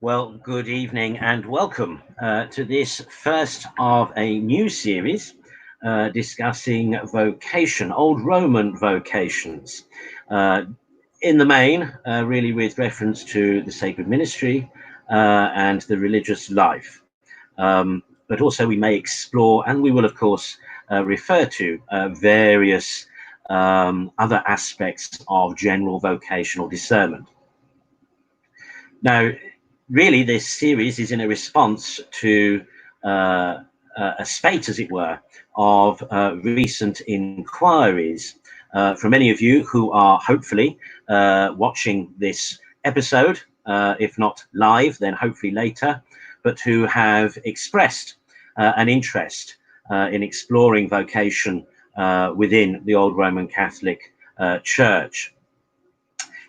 Well, good evening and welcome to this first of a new series discussing vocation, Old Roman vocations. In the main, really with reference to the sacred ministry and the religious life. But also we may explore, and we will of course refer to various other aspects of general vocational discernment. Now, really, this series is in a response to a spate, as it were, of recent inquiries from many of you who are hopefully watching this episode, if not live, then hopefully later, but who have expressed an interest in exploring vocation within the Old Roman Catholic Church.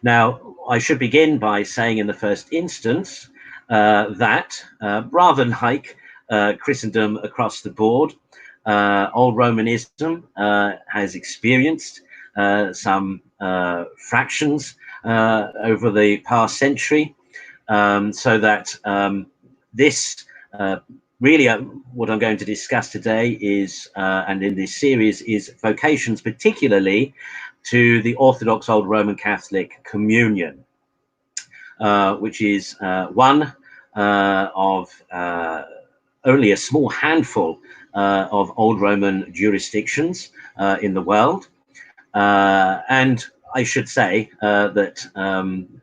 Now, I should begin by saying in the first instance that rather like Christendom across the board, Old Romanism has experienced some fractions over the past century, so that this really what I'm going to discuss today is, and in this series, is vocations, particularly to the Orthodox Old Roman Catholic Communion, which is one of only a small handful of Old Roman jurisdictions in the world. And I should say that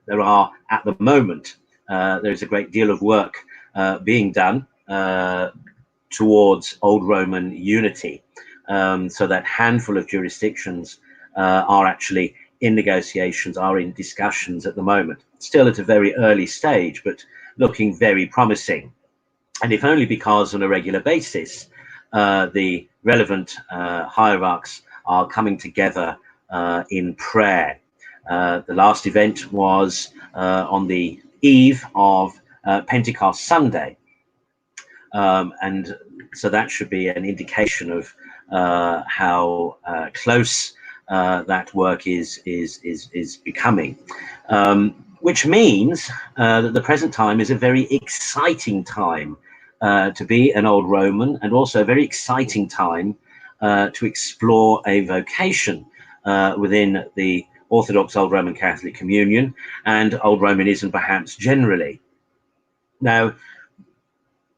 there are, at the moment, there is a great deal of work being done towards Old Roman unity. So that handful of jurisdictions are actually in negotiations, are in discussions at the moment. Still at a very early stage, but looking very promising. And if only because on a regular basis, the relevant hierarchs are coming together in prayer. The last event was on the eve of Pentecost Sunday. And so that should be an indication of how close that work is becoming, which means that the present time is a very exciting time to be an Old Roman, and also a very exciting time to explore a vocation within the Orthodox Old Roman Catholic Communion and Old Romanism perhaps generally. Now,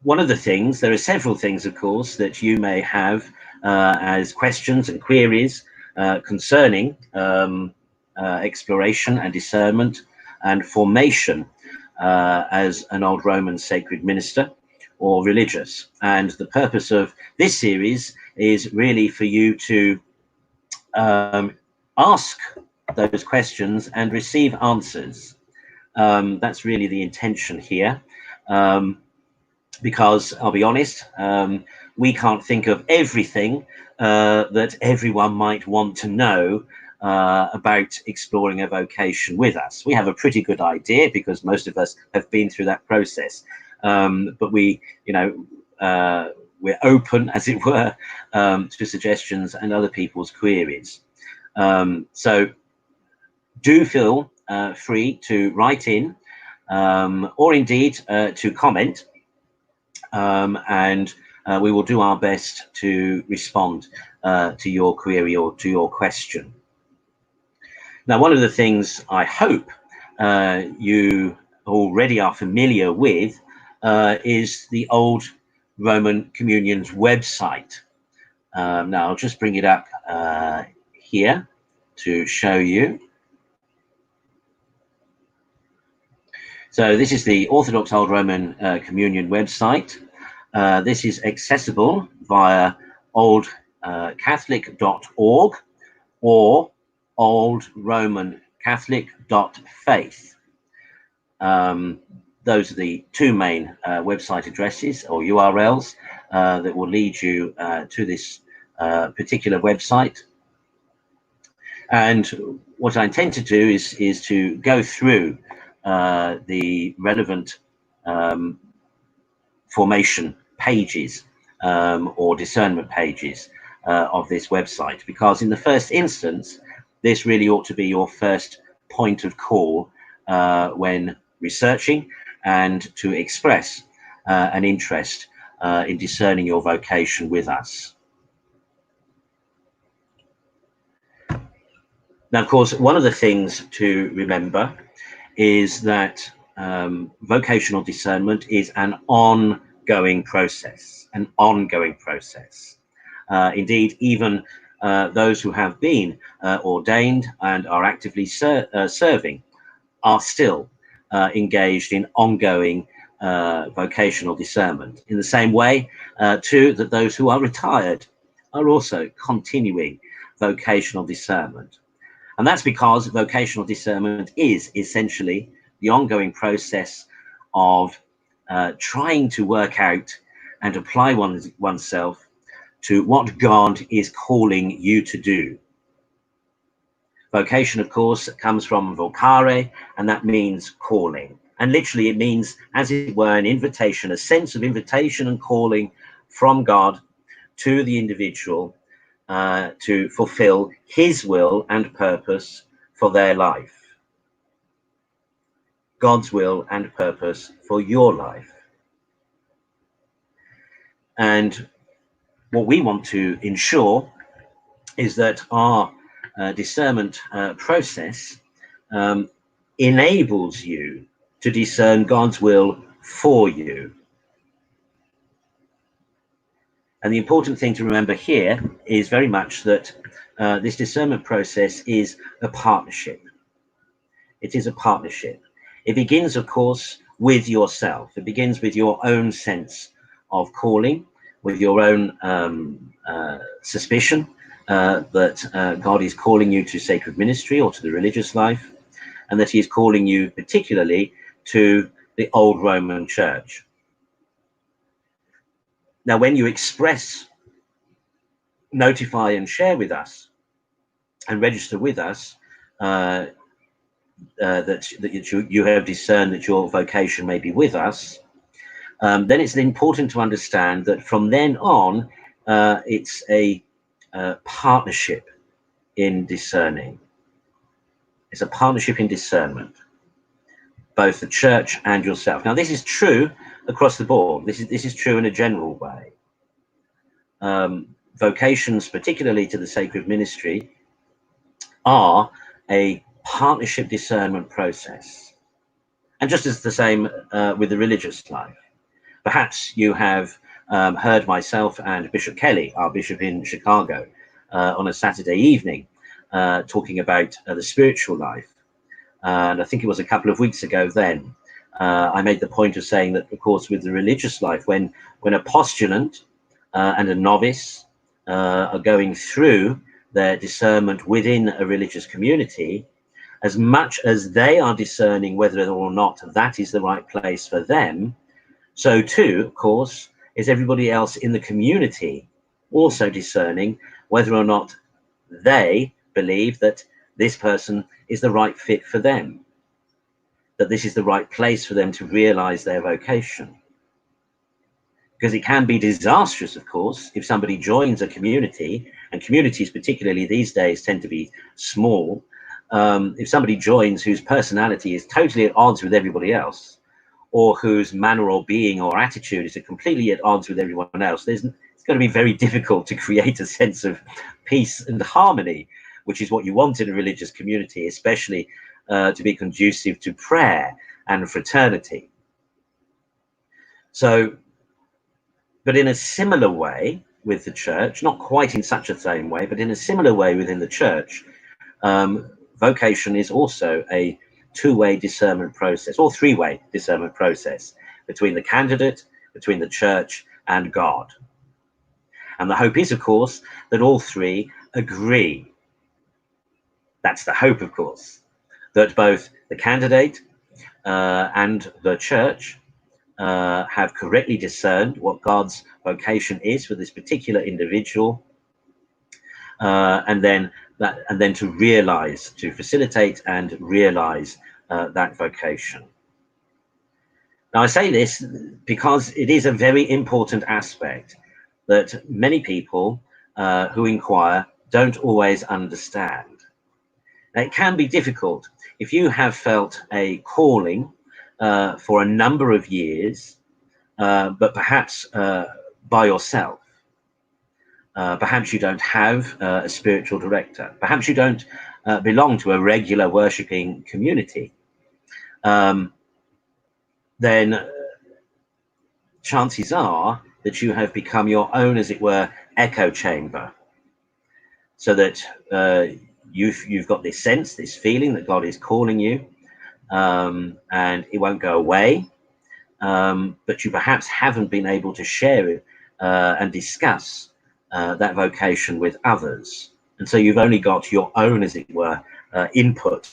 one of the things, there are several things, of course, that you may have as questions and queries concerning exploration and discernment and formation as an Old Roman sacred minister or religious. And the purpose of this series is really for you to ask those questions and receive answers. That's really the intention here. Because I'll be honest, we can't think of everything that everyone might want to know about exploring a vocation with us. We have a pretty good idea because most of us have been through that process. But we, we're open, as it were, to suggestions and other people's queries. So do feel free to write in or indeed to comment. And we will do our best to respond to your query or to your question. Now, one of the things I hope you already are familiar with is the Old Roman Communion's website. Now, I'll just bring it up here to show you. So this is the Orthodox Old Roman Communion website. This is accessible via oldcatholic.org or oldromancatholic.faith. Those are the two main website addresses or URLs that will lead you to this particular website. And what I intend to do is to go through the relevant formation pages or discernment pages of this website, because in the first instance, this really ought to be your first point of call when researching and to express an interest in discerning your vocation with us. Now, of course, one of the things to remember is that vocational discernment is an ongoing process, Indeed, even those who have been ordained and are actively serving are still engaged in ongoing vocational discernment. In the same way, too, that those who are retired are also continuing vocational discernment. And that's because vocational discernment is essentially the ongoing process of trying to work out and apply oneself to what God is calling you to do. Vocation, of course, comes from vocare, and that means calling. And literally it means, as it were, an invitation, a sense of invitation and calling from God to the individual to fulfill his will and purpose for their life. God's will and purpose for your life. And what we want to ensure is that our discernment process enables you to discern God's will for you. And the important thing to remember here is very much that this discernment process is a partnership. It is a partnership. It begins, of course, with yourself. It begins with your own sense of calling, with your own suspicion that God is calling you to sacred ministry or to the religious life, and that he is calling you particularly to the old Roman Church. Now, when you express, notify and share with us and register with us that you have discerned that your vocation may be with us, then it's important to understand that from then on, it's a partnership in discerning. It's a partnership in discernment, both the church and yourself. Now, this is true across the board. This is true in a general way. Vocations, particularly to the sacred ministry, are a partnership discernment process. And just as the same with the religious life. Perhaps you have heard myself and Bishop Kelly, our bishop in Chicago, on a Saturday evening, talking about the spiritual life. And I think it was a couple of weeks ago then, I made the point of saying that, of course, with the religious life, when a postulant and a novice are going through their discernment within a religious community, as much as they are discerning whether or not that is the right place for them, so too, of course, is everybody else in the community also discerning whether or not they believe that this person is the right fit for them, that this is the right place for them to realize their vocation. Because it can be disastrous, of course, if somebody joins a community, and communities particularly these days tend to be small, if somebody joins whose personality is totally at odds with everybody else, or whose manner or being or attitude is completely at odds with everyone else, it's going to be very difficult to create a sense of peace and harmony, which is what you want in a religious community, especially to be conducive to prayer and fraternity. So, but in a similar way with the church, not quite in such a same way, but in a similar way within the church, vocation is also a two-way discernment process, or three-way discernment process between the candidate, between the church and God. And the hope is, of course, that all three agree. That's the hope, of course, that both the candidate and the church have correctly discerned what God's vocation is for this particular individual, and then to realize, to facilitate and realize that vocation. Now, I say this because it is a very important aspect that many people who inquire don't always understand. Now, it can be difficult if you have felt a calling for a number of years, but perhaps by yourself. Perhaps you don't have a spiritual director. Perhaps you don't belong to a regular worshipping community. Then chances are that you have become your own, as it were, echo chamber. So that you've got this sense, this feeling that God is calling you, and it won't go away. But you perhaps haven't been able to share it and discuss that vocation with others. And so you've only got your own, as it were, input,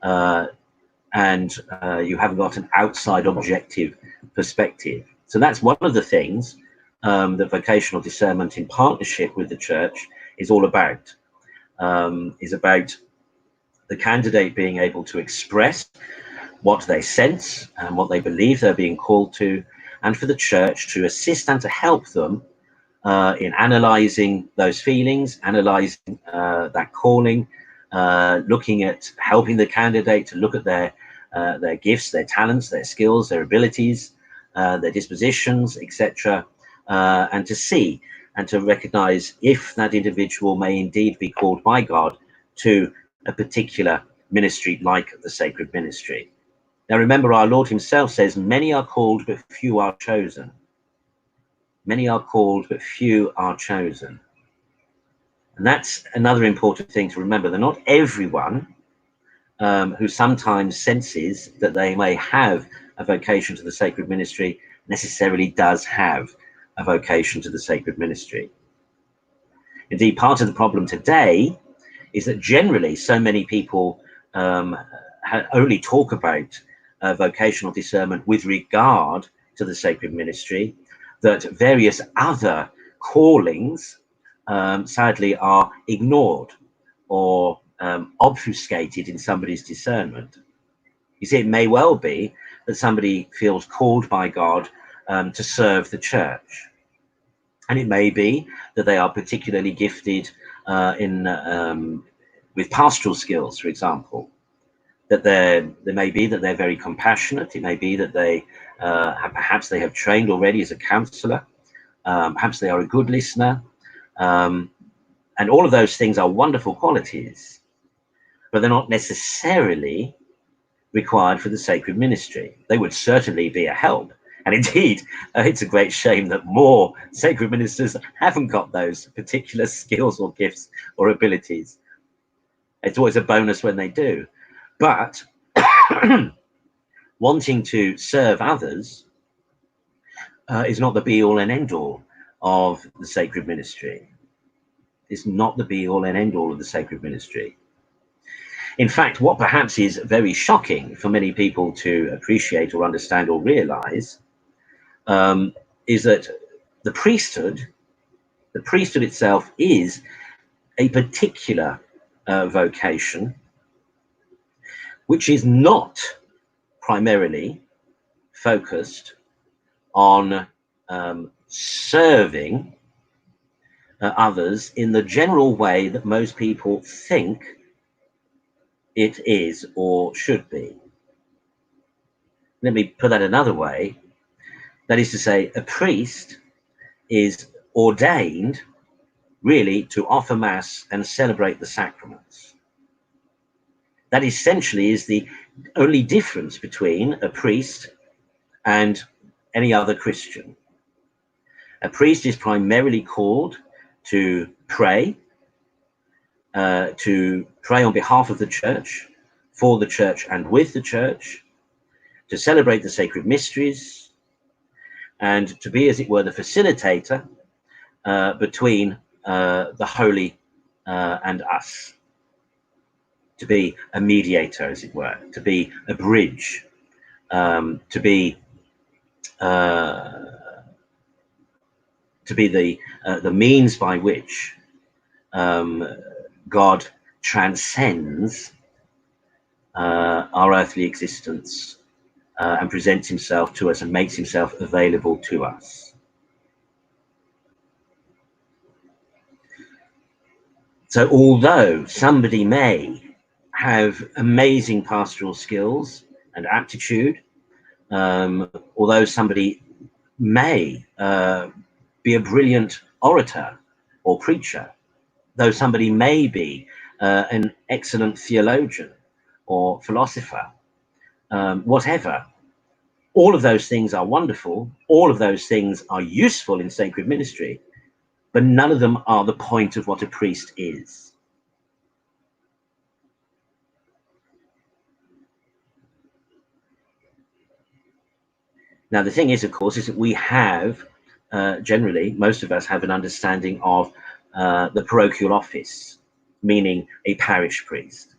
and you haven't got an outside objective perspective. So that's one of the things that vocational discernment in partnership with the church is all about, is about the candidate being able to express what they sense and what they believe they're being called to, and for the church to assist and to help them in analysing those feelings, analysing that calling, looking at helping the candidate to look at their gifts, their talents, their skills, their abilities, their dispositions, etc., and to see and to recognise if that individual may indeed be called by God to a particular ministry like the sacred ministry. Now remember, our Lord himself says, many are called, but few are chosen. Many are called, but few are chosen. And that's another important thing to remember, that not everyone who sometimes senses that they may have a vocation to the sacred ministry necessarily does have a vocation to the sacred ministry. Indeed, part of the problem today is that generally so many people only talk about vocational discernment with regard to the sacred ministry, that various other callings sadly are ignored or obfuscated in somebody's discernment. You see, it may well be that somebody feels called by God to serve the church, and it may be that they are particularly gifted with pastoral skills, for example. That there may be that they're very compassionate. It may be that they perhaps they have trained already as a counsellor. Perhaps they are a good listener, and all of those things are wonderful qualities, but they're not necessarily required for the sacred ministry. They would certainly be a help, and indeed it's a great shame that more sacred ministers haven't got those particular skills or gifts or abilities. It's always a bonus when they do, but wanting to serve others is not the be-all and end-all of the sacred ministry. It's not the be-all and end-all of the sacred ministry. In fact, what perhaps is very shocking for many people to appreciate or understand or realize is that the priesthood itself is a particular vocation which is not primarily focused on serving others in the general way that most people think it is or should be. Let me put that another way. That is to say, a priest is ordained really to offer mass and celebrate the sacraments. That essentially is the only difference between a priest and any other Christian. A priest is primarily called to pray on behalf of the church, for the church and with the church, to celebrate the sacred mysteries, and to be, as it were, the facilitator between the holy and us, to be a mediator, as it were, to be a bridge, to be the means by which God transcends our earthly existence and presents himself to us and makes himself available to us. So although somebody may have amazing pastoral skills and aptitude, although somebody may be a brilliant orator or preacher, though somebody may be an excellent theologian or philosopher, whatever, all of those things are wonderful, all of those things are useful in sacred ministry, but none of them are the point of what a priest is. Now, the thing is, of course, is that we have, generally, most of us have an understanding of the parochial office, meaning a parish priest.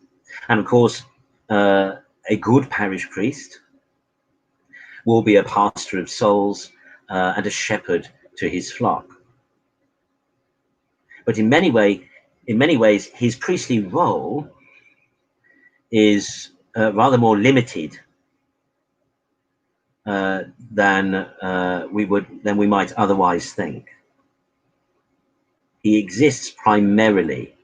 And of course, a good parish priest will be a pastor of souls and a shepherd to his flock. But in many ways, his priestly role is rather more limited than we might otherwise think. He exists primarily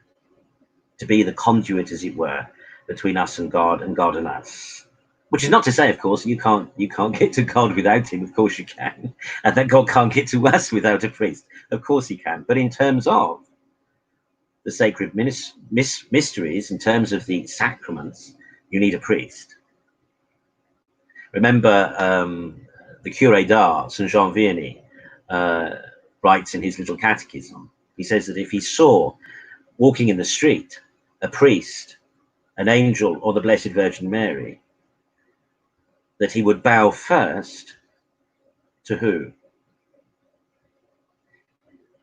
to be the conduit, as it were, between us and God and us. Which is not to say, of course, you can't get to God without him. Of course you can, and that God can't get to us without a priest. Of course he can. But in terms of the sacred mysteries, in terms of the sacraments, you need a priest. Remember, the Curé d'Ars, St. Jean Vianney, writes in his little catechism. He says that if he saw walking in the street a priest, an angel, or the Blessed Virgin Mary, that he would bow first to who?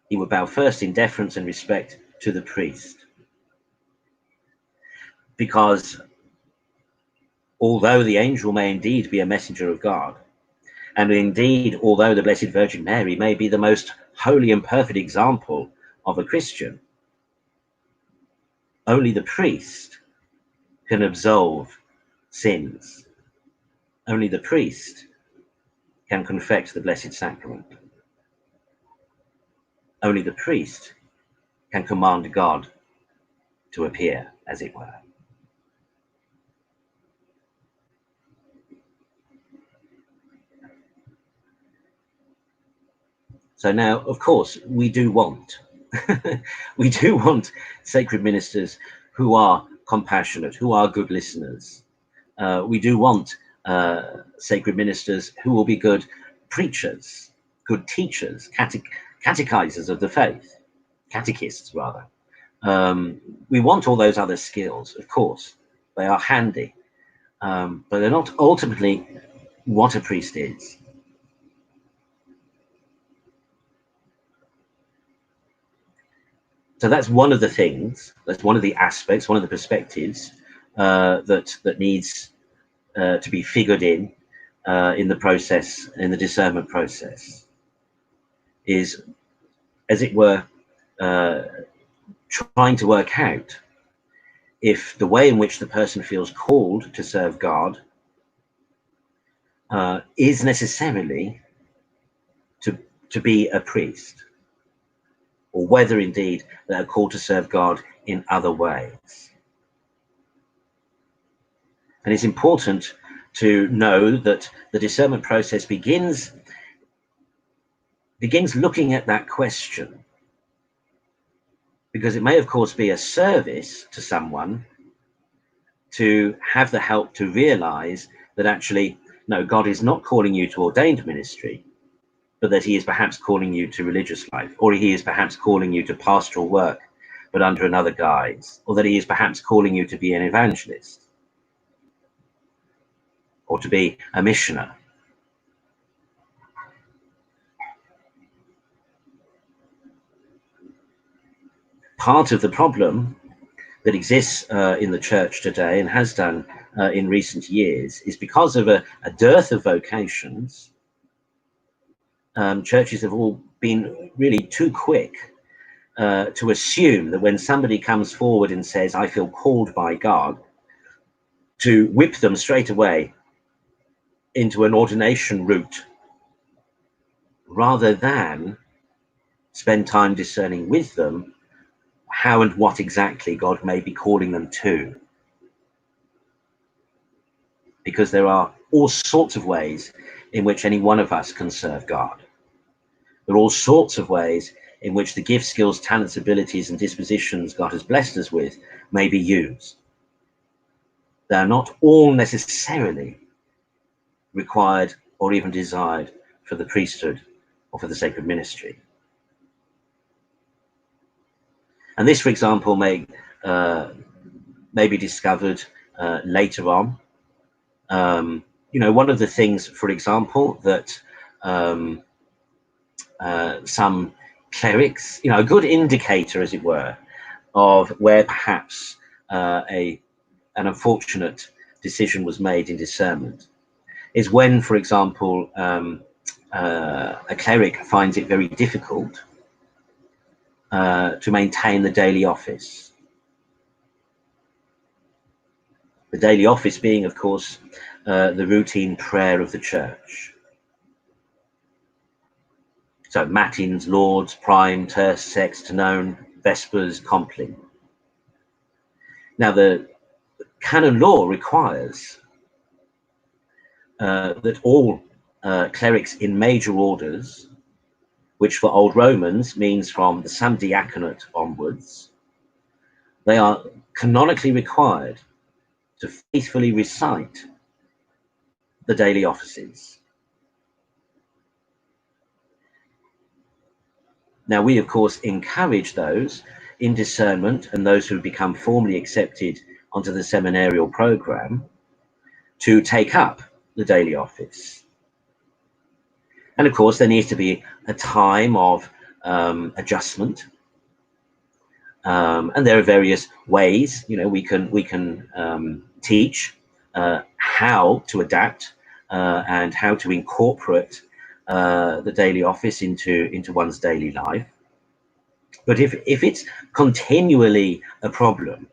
He would bow first in deference and respect to the priest. Because although the angel may indeed be a messenger of God, and indeed, although the Blessed Virgin Mary may be the most holy and perfect example of a Christian, only the priest can absolve sins. Only the priest can confect the Blessed Sacrament. Only the priest can command God to appear, as it were. So now, of course, we do want sacred ministers who are compassionate, who are good listeners. We do want sacred ministers who will be good preachers, good teachers, catechizers of the faith, catechists rather. We want all those other skills, of course. They are handy, but they're not ultimately what a priest is. So that's one of the things, that's one of the aspects, one of the perspectives that needs to be figured in the process, in the discernment process, is, as it were, trying to work out if the way in which the person feels called to serve God is necessarily to be a priest, or whether indeed they are called to serve God in other ways. And it's important to know that the discernment process begins looking at that question, because it may, of course, be a service to someone to have the help to realize that actually, no, God is not calling you to ordained ministry, but that he is perhaps calling you to religious life, or he is perhaps calling you to pastoral work, but under another guise, or that he is perhaps calling you to be an evangelist, or to be a missioner. Part of the problem that exists in the church today, and has done in recent years, is because of a dearth of vocations. Churches have all been really too quick to assume that when somebody comes forward and says, I feel called by God, to whip them straight away into an ordination route, rather than spend time discerning with them how and what exactly God may be calling them to. Because there are all sorts of ways in which any one of us can serve God. There are all sorts of ways in which the gifts, skills, talents, abilities, and dispositions God has blessed us with may be used. They are not all necessarily required or even desired for the priesthood or for the sacred ministry. And this, for example, may be discovered later on. One of the things, for example, that some clerics, a good indicator, as it were, of where perhaps an unfortunate decision was made in discernment, is when, for example, a cleric finds it very difficult to maintain the daily office. The daily office being, of course, the routine prayer of the church. So matins, lauds, prime, terce, sext, none, vespers, compline. Now, the canon law requires that all clerics in major orders, which for Old Romans means from the subdiaconate onwards, they are canonically required to faithfully recite the daily offices. Now, we, of course, encourage those in discernment and those who become formally accepted onto the seminarial program to take up the daily office. And of course, there needs to be a time of adjustment. And there are various ways, we can teach how to adapt and how to incorporate the daily office into one's daily life. But if it's continually a problem,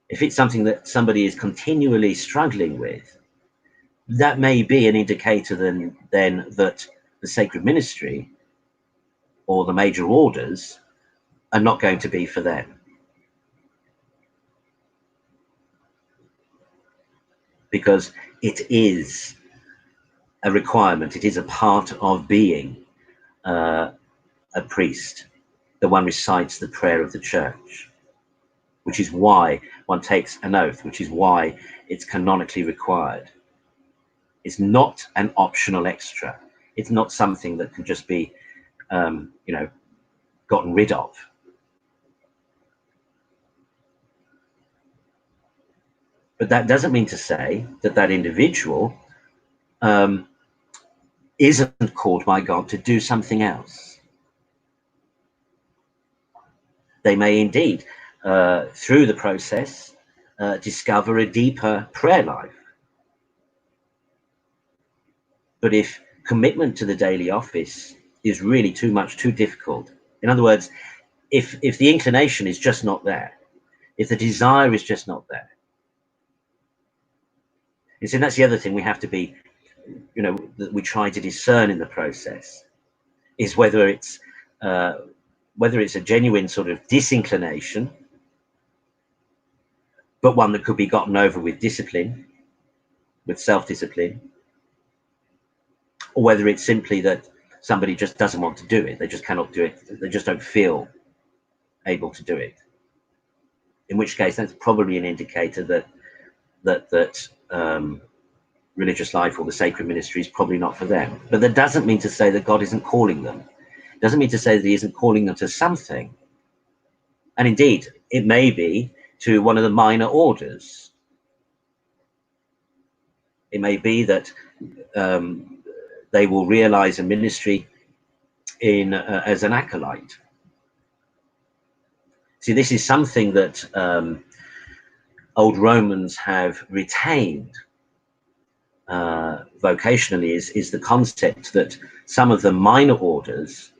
if it's something that somebody is continually struggling with, that may be an indicator then that the sacred ministry or the major orders are not going to be for them. Because it is a requirement, it is a part of being a priest, that one recites the prayer of the church, which is why one takes an oath, which is why it's canonically required. It's not an optional extra. It's not something that can just be, gotten rid of. But that doesn't mean to say that that individual isn't called by God to do something else. They may indeed, through the process, discover a deeper prayer life. But if commitment to the daily office is really too difficult, in other words, if the inclination is just not there, if the desire is just not there, and so that's the other thing we have to be, that we try to discern in the process, is whether it's a genuine sort of disinclination, but one that could be gotten over with discipline, with self-discipline, or whether it's simply that somebody just doesn't want to do it. They just cannot do it. They just don't feel able to do it. In which case, that's probably an indicator that religious life or the sacred ministry is probably not for them. But that doesn't mean to say that God isn't calling them. It doesn't mean to say that he isn't calling them to something. And indeed, it may be to one of the minor orders. It may be that they will realize a ministry in as an acolyte. See, this is something that Old Romans have retained vocationally, is the concept that some of the minor orders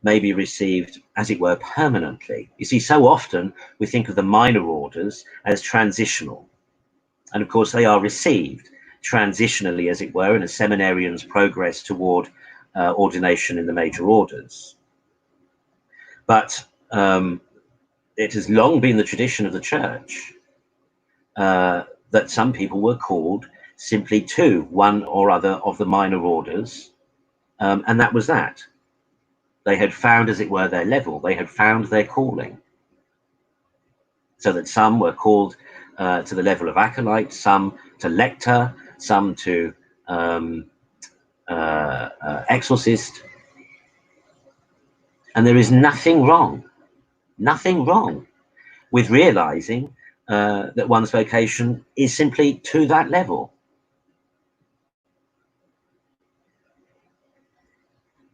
may be received, as it were, permanently. You see, so often we think of the minor orders as transitional. And of course, they are received transitionally, as it were, in a seminarian's progress toward ordination in the major orders. But it has long been the tradition of the church that some people were called simply to one or other of the minor orders, and that was that. They had found, as it were, their level. They had found their calling. So that some were called to the level of acolyte, some to lector, some to exorcist. And there is nothing wrong with realizing that one's vocation is simply to that level.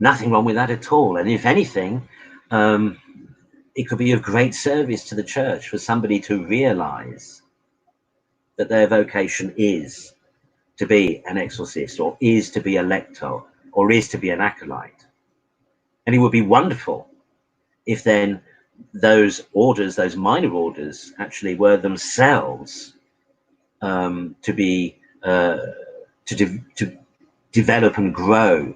Nothing wrong with that at all. And if anything, it could be of great service to the church for somebody to realize that their vocation is to be an exorcist, or is to be a lector, or is to be an acolyte. And it would be wonderful if then those orders, those minor orders, actually were themselves to be to develop and grow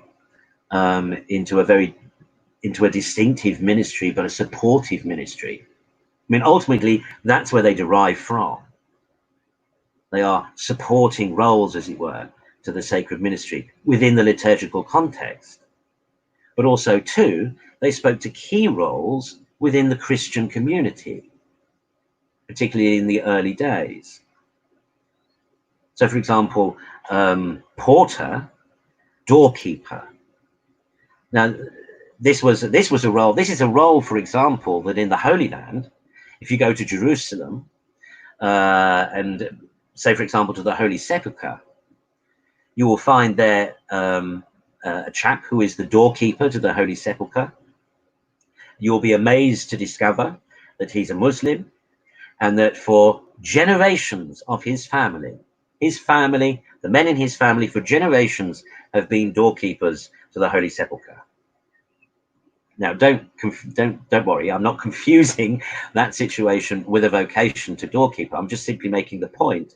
into a distinctive ministry, but a supportive ministry. I mean, ultimately, that's where they derive from. They are supporting roles, as it were, to the sacred ministry within the liturgical context. But also, too, they spoke to key roles within the Christian community, particularly in the early days. So, for example, porter, doorkeeper. Now, this is a role, for example, that in the Holy Land, if you go to Jerusalem and say, for example, to the Holy Sepulchre, you will find there a chap who is the doorkeeper to the Holy Sepulchre. You'll be amazed to discover that he's a Muslim, and that for generations of his family, the men in his family for generations have been doorkeepers to the Holy Sepulchre. Now, don't worry, I'm not confusing that situation with a vocation to doorkeeper. I'm just simply making the point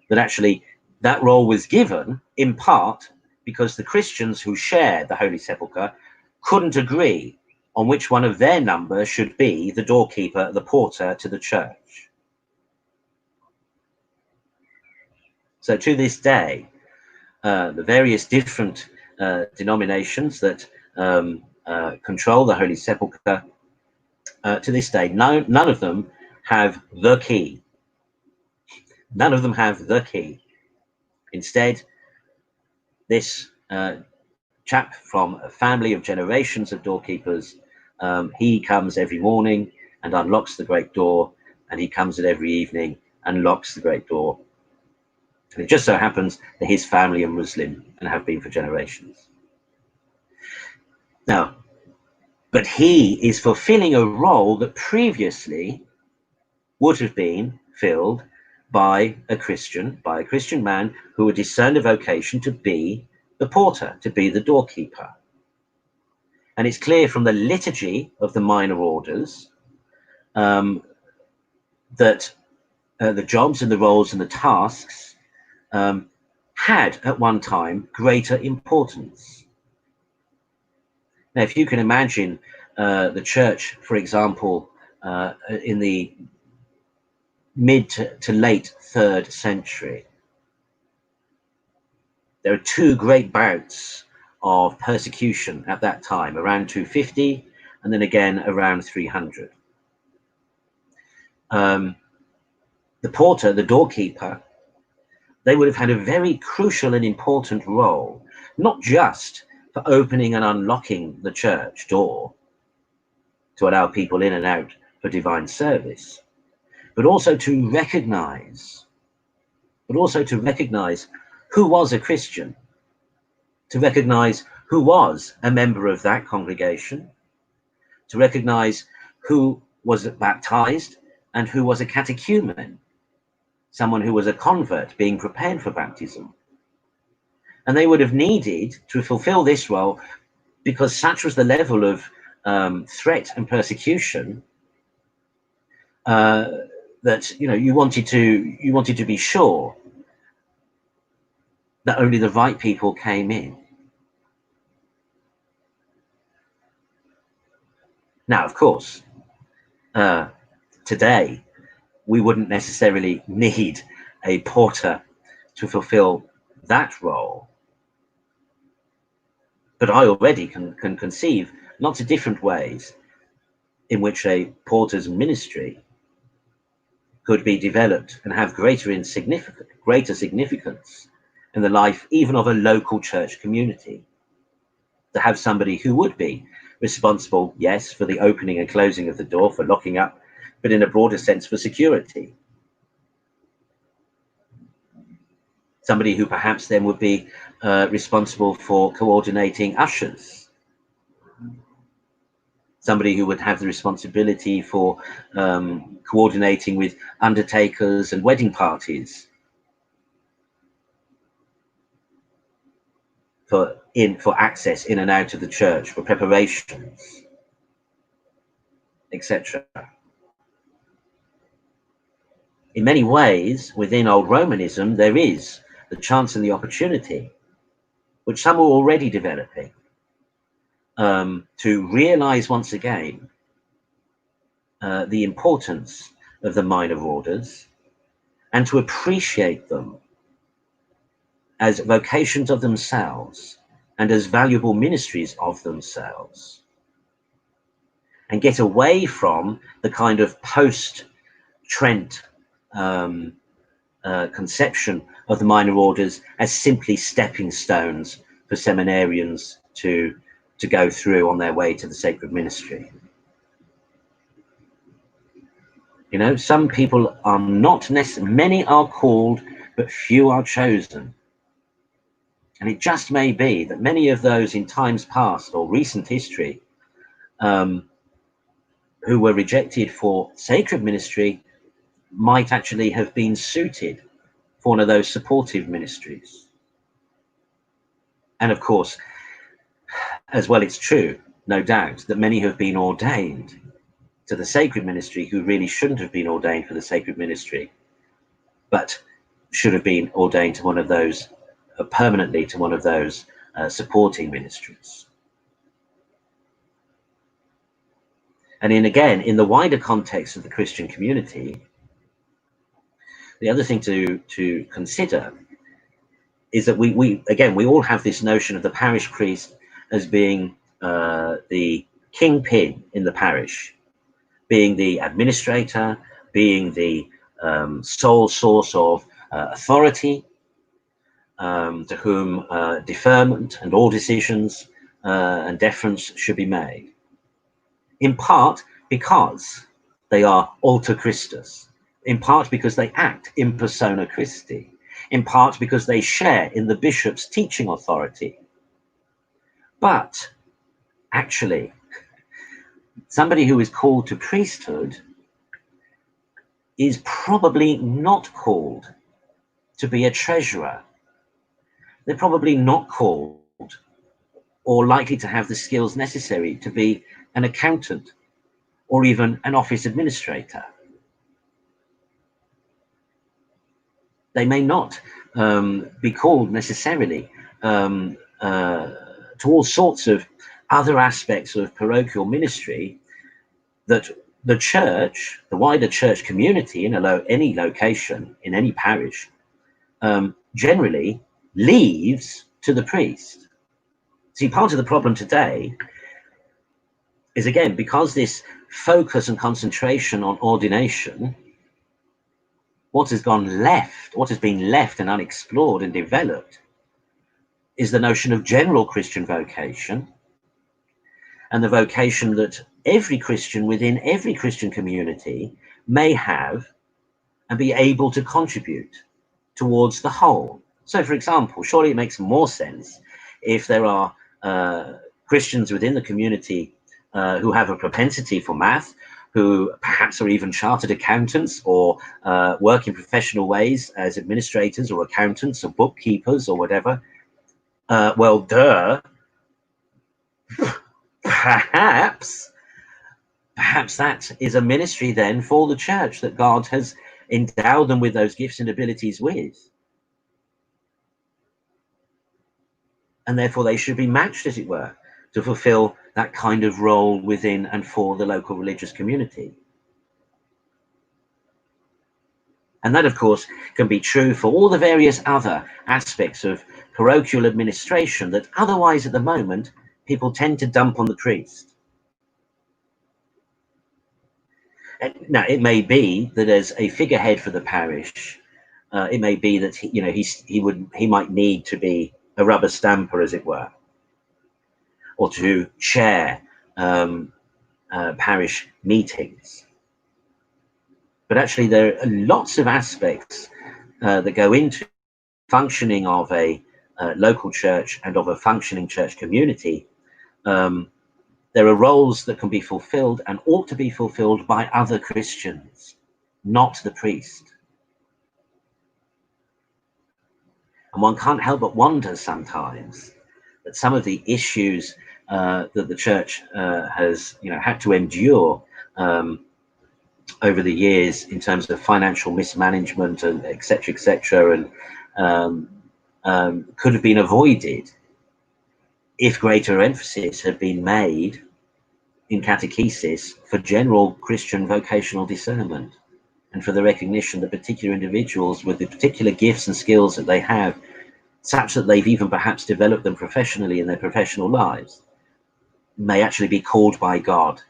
that actually that role was given in part because the Christians who shared the Holy Sepulchre couldn't agree on which one of their number should be the doorkeeper, the porter to the church. So to this day, the various different denominations that control the Holy Sepulchre, to this day, none of them have the key. None of them have the key. Instead, this chap from a family of generations of doorkeepers, he comes every morning and unlocks the great door, and he comes at every evening and locks the great door. And it just so happens that his family are Muslim and have been for generations. Now, but he is fulfilling a role that previously would have been filled by a Christian man who had discerned a vocation to be the porter, to be the doorkeeper. And it's clear from the liturgy of the minor orders that the jobs and the roles and the tasks had at one time greater importance. Now, if you can imagine the church, for example, in the mid to late 3rd century, there are two great bouts of persecution at that time, around 250 and then again around 300. The porter, the doorkeeper, they would have had a very crucial and important role, not just for opening and unlocking the church door to allow people in and out for divine service, but also to recognize who was a Christian, to recognize who was a member of that congregation, to recognize who was baptized and who was a catechumen, someone who was a convert being prepared for baptism. And they would have needed to fulfill this role because such was the level of threat and persecution that you wanted to be sure that only the right people came in. Now, of course, today we wouldn't necessarily need a porter to fulfill that role. But I already can conceive lots of different ways in which a porter's ministry could be developed and have greater significance in the life even of a local church community. To have somebody who would be responsible, yes, for the opening and closing of the door, for locking up, but in a broader sense for security. Somebody who perhaps then would be responsible for coordinating ushers. Somebody who would have the responsibility for coordinating with undertakers and wedding parties. For access in and out of the church, for preparations, etc. In many ways, within Old Romanism, there is the chance and the opportunity, which some are already developing, to realize once again the importance of the minor orders and to appreciate them as vocations of themselves and as valuable ministries of themselves, and get away from the kind of post-Trent conception of the minor orders as simply stepping stones for seminarians to go through on their way to the sacred ministry. You know, some people are not necessarily, many are called, but few are chosen. And it just may be that many of those in times past or recent history who were rejected for sacred ministry might actually have been suited for one of those supportive ministries. And of course, as well, it's true, no doubt, that many have been ordained to the sacred ministry who really shouldn't have been ordained for the sacred ministry, but should have been ordained to one of those, permanently to one of those supporting ministries. And again, in the wider context of the Christian community, the other thing to consider is that we all have this notion of the parish priest as being the kingpin in the parish, being the administrator, being the sole source of authority, to whom deferment and all decisions and deference should be made. In part because they are alter Christus, in part because they act in persona Christi, in part because they share in the bishop's teaching authority. But actually, somebody who is called to priesthood is probably not called to be a treasurer. They're probably not called or likely to have the skills necessary to be an accountant or even an office administrator. They may not be called necessarily to all sorts of other aspects of parochial ministry that the church, the wider church community in any location, in any parish, generally leaves to the priest. See, part of the problem today is, again, because this focus and concentration on ordination, what has been left and unexplored and developed is the notion of general Christian vocation, and the vocation that every Christian within every Christian community may have and be able to contribute towards the whole. So, for example, surely it makes more sense if there are Christians within the community who have a propensity for math, who perhaps are even chartered accountants or work in professional ways as administrators or accountants or bookkeepers or whatever. Perhaps that is a ministry then for the church that God has endowed them with those gifts and abilities with. And therefore they should be matched, as it were, to fulfill that kind of role within and for the local religious community. And that, of course, can be true for all the various other aspects of parochial administration that otherwise at the moment people tend to dump on the priest. Now, it may be that as a figurehead for the parish, it may be that he might need to be a rubber stamper, as it were, or to chair parish meetings. But actually, there are lots of aspects that go into functioning of a local church and of a functioning church community. There are roles that can be fulfilled and ought to be fulfilled by other Christians, not the priest. And one can't help but wonder sometimes that some of the issues that the church has had to endure over the years in terms of financial mismanagement and etc., and could have been avoided if greater emphasis had been made in catechesis for general Christian vocational discernment, and for the recognition that particular individuals with the particular gifts and skills that they have, such that they've even perhaps developed them professionally in their professional lives, may actually be called by God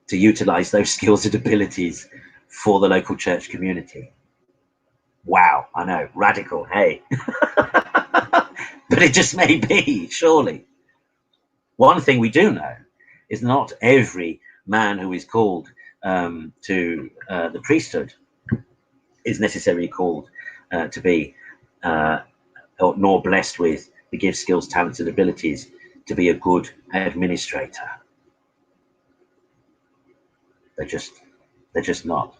to utilize those skills and abilities for the local church community. Wow, I know, radical, hey. But it just may be, surely. One thing we do know is not every man who is called to the priesthood is necessarily called to be, nor blessed with the gifts, skills, talents, and abilities to be a good administrator. They're just not.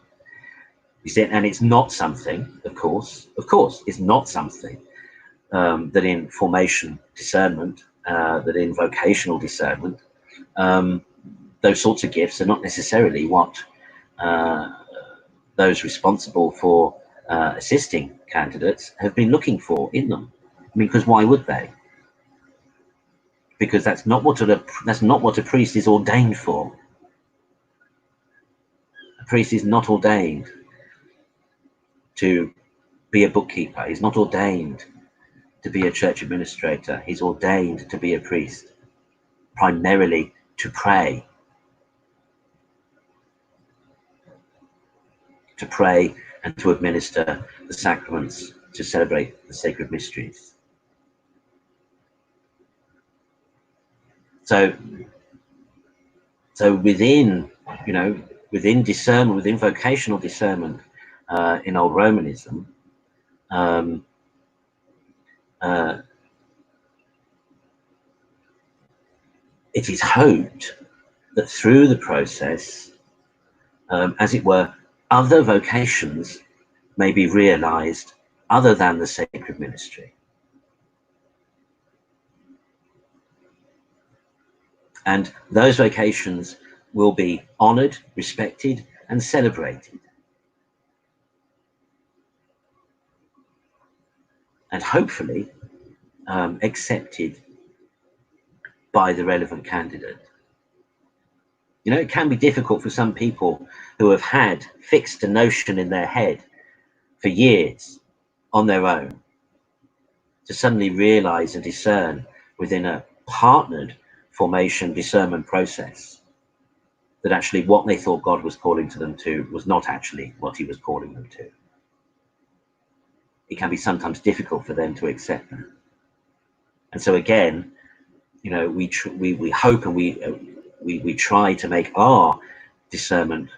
You see, and it's not something, of course, it's not something that in formation discernment, that in vocational discernment, those sorts of gifts are not necessarily what those responsible for assisting candidates have been looking for in them. I mean, because why would they? Because that's not what a priest is ordained for. A priest is not ordained to be a bookkeeper. He's not ordained to be a church administrator. He's ordained to be a priest, primarily to pray. To pray and to administer the sacraments, to celebrate the sacred mysteries. So within discernment, within vocational discernment in Old Romanism, it is hoped that through the process, as it were, other vocations may be realized other than the sacred ministry. And those vocations will be honored, respected, and celebrated. And hopefully accepted by the relevant candidate. You know, it can be difficult for some people who have had fixed a notion in their head for years on their own to suddenly realize and discern within a partnered formation discernment process that actually what they thought God was calling to them to was not actually what he was calling them to. It can be sometimes difficult for them to accept that. And so again, you know, we hope and we try to make our discernment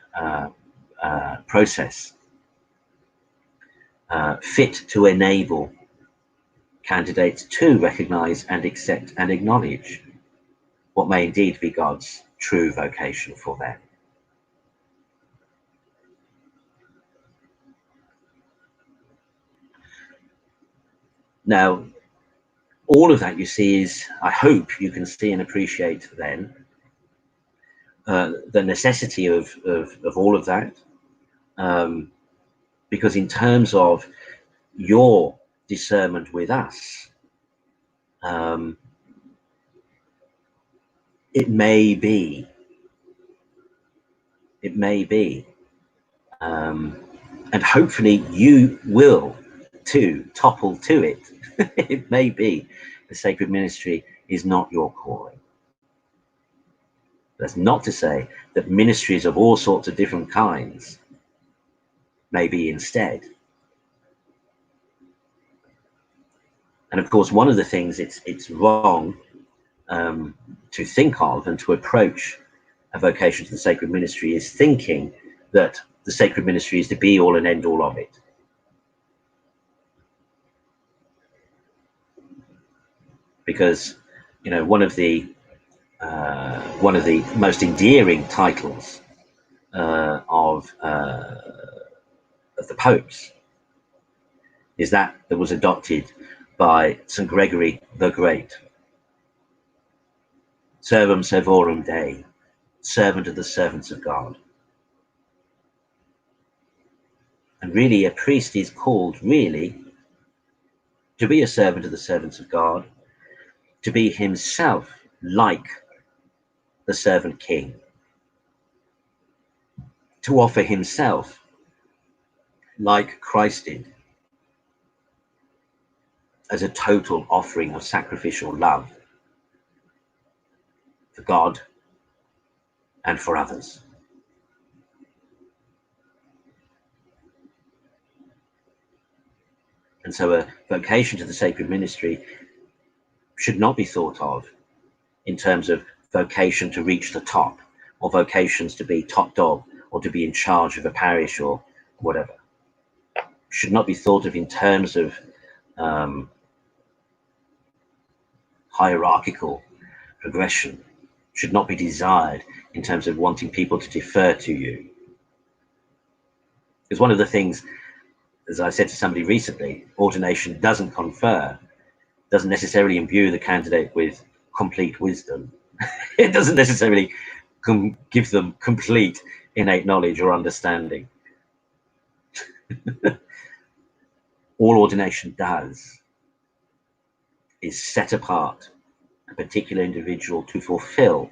process fit to enable candidates to recognize and accept and acknowledge what may indeed be God's true vocation for them. Now, all of that you see is, I hope you can see and appreciate then, the necessity of all of that, because in terms of your discernment with us, it may be And hopefully you will too topple to it. It may be the sacred ministry is not your calling. That's not to say that ministries of all sorts of different kinds may be instead. And of course, one of the things it's wrong to think of and to approach a vocation to the sacred ministry is thinking that the sacred ministry is the be all and end all of it. Because, you know, one of the most endearing titles of the popes is that was adopted by St. Gregory the Great. Servum servorum Dei, servant of the servants of God. And really, a priest is called really to be a servant of the servants of God, to be himself like the servant king, to offer himself like Christ did, as a total offering of sacrificial love for God and for others. And so a vocation to the sacred ministry should not be thought of in terms of vocation to reach the top, or vocations to be top dog, or to be in charge of a parish or whatever. Should not be thought of in terms of hierarchical progression. Should not be desired in terms of wanting people to defer to you. Because one of the things, as I said to somebody recently, ordination doesn't confer, doesn't necessarily imbue the candidate with complete wisdom. It doesn't necessarily give them complete innate knowledge or understanding. All ordination does is set apart a particular individual to fulfill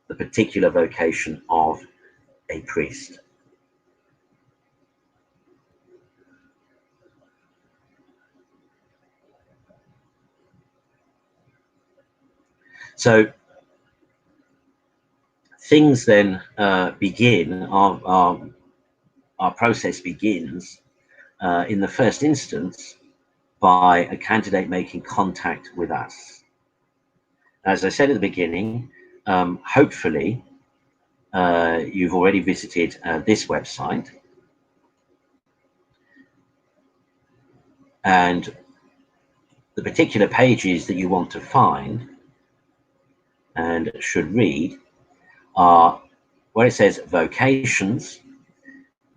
the particular vocation of a priest. So things then begin, our process begins in the first instance by a candidate making contact with us. As I said at the beginning, hopefully you've already visited this website, and the particular pages that you want to find and should read are where it says vocations.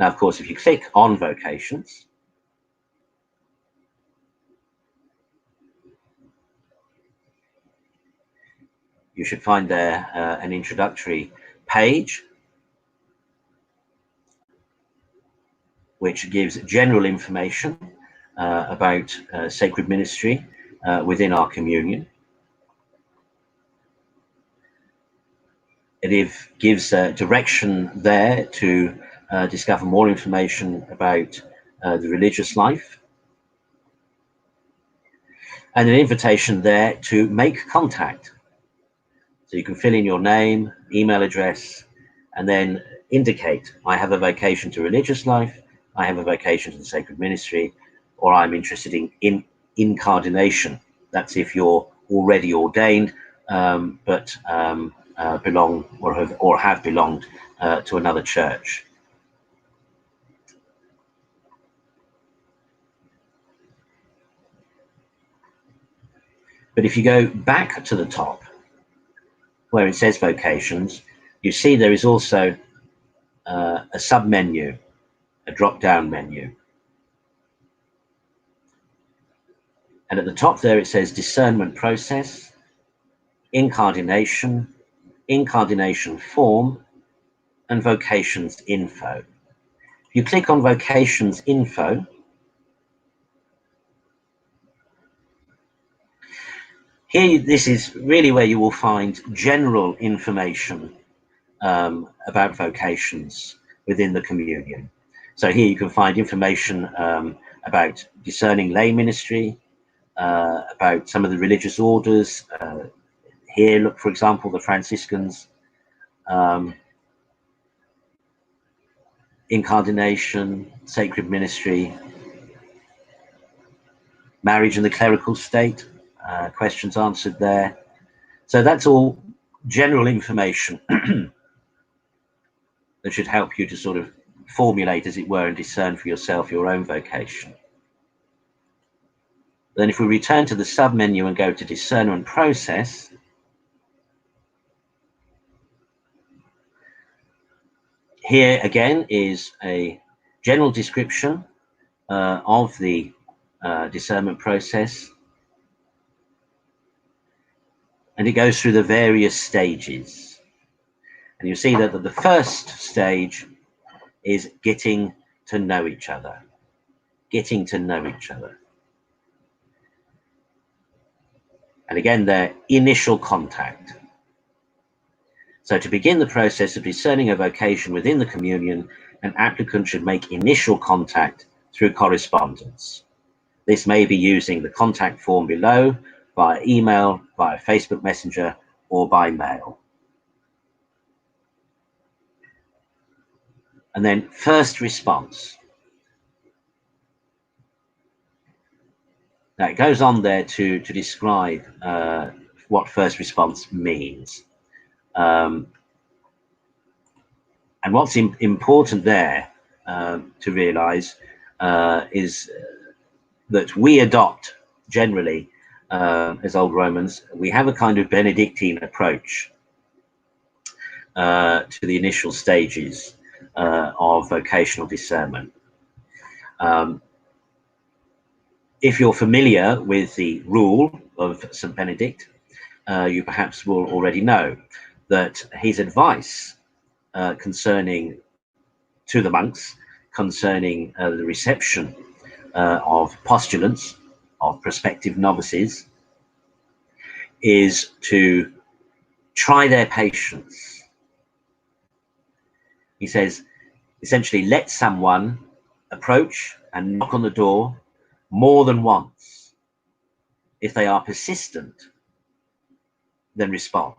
Now, of course, if you click on vocations, you should find there an introductory page which gives general information about sacred ministry within our communion. It gives direction there to discover more information about the religious life, and an invitation there to make contact. So you can fill in your name, email address, and then indicate, I have a vocation to religious life, I have a vocation to the sacred ministry, or I'm interested in incardination. That's if you're already ordained, but belong or have belonged to another church. But if you go back to the top where it says vocations, you see there is also a sub-menu, a drop-down menu. And at the top there it says discernment process, incardination, incardination form, and vocations info. If you click on vocations info, here, this is really where you will find general information about vocations within the communion. So here you can find information about discerning lay ministry, about some of the religious orders. Here, look, for example, the Franciscans, incarnation, sacred ministry, marriage and the clerical state, questions answered there. So that's all general information that should help you to sort of formulate, as it were, and discern for yourself your own vocation. Then if we return to the sub-menu and go to discernment process, here again is a general description of the discernment process, and it goes through the various stages. And you see that the first stage is getting to know each other. Getting to know each other. And again, their initial contact. So to begin the process of discerning a vocation within the communion, an applicant should make initial contact through correspondence. This may be using the contact form below, via email, via Facebook Messenger, or by mail. And then first response. Now it goes on there to describe what first response means. And what's important there to realize is that we adopt generally, as old Romans, we have a kind of Benedictine approach to the initial stages of vocational discernment. If you're familiar with the rule of St. Benedict, you perhaps will already know that his advice concerning to the monks, concerning the reception of postulants, of prospective novices, is to try their patience. He says, essentially, let someone approach and knock on the door more than once. If they are persistent, then respond.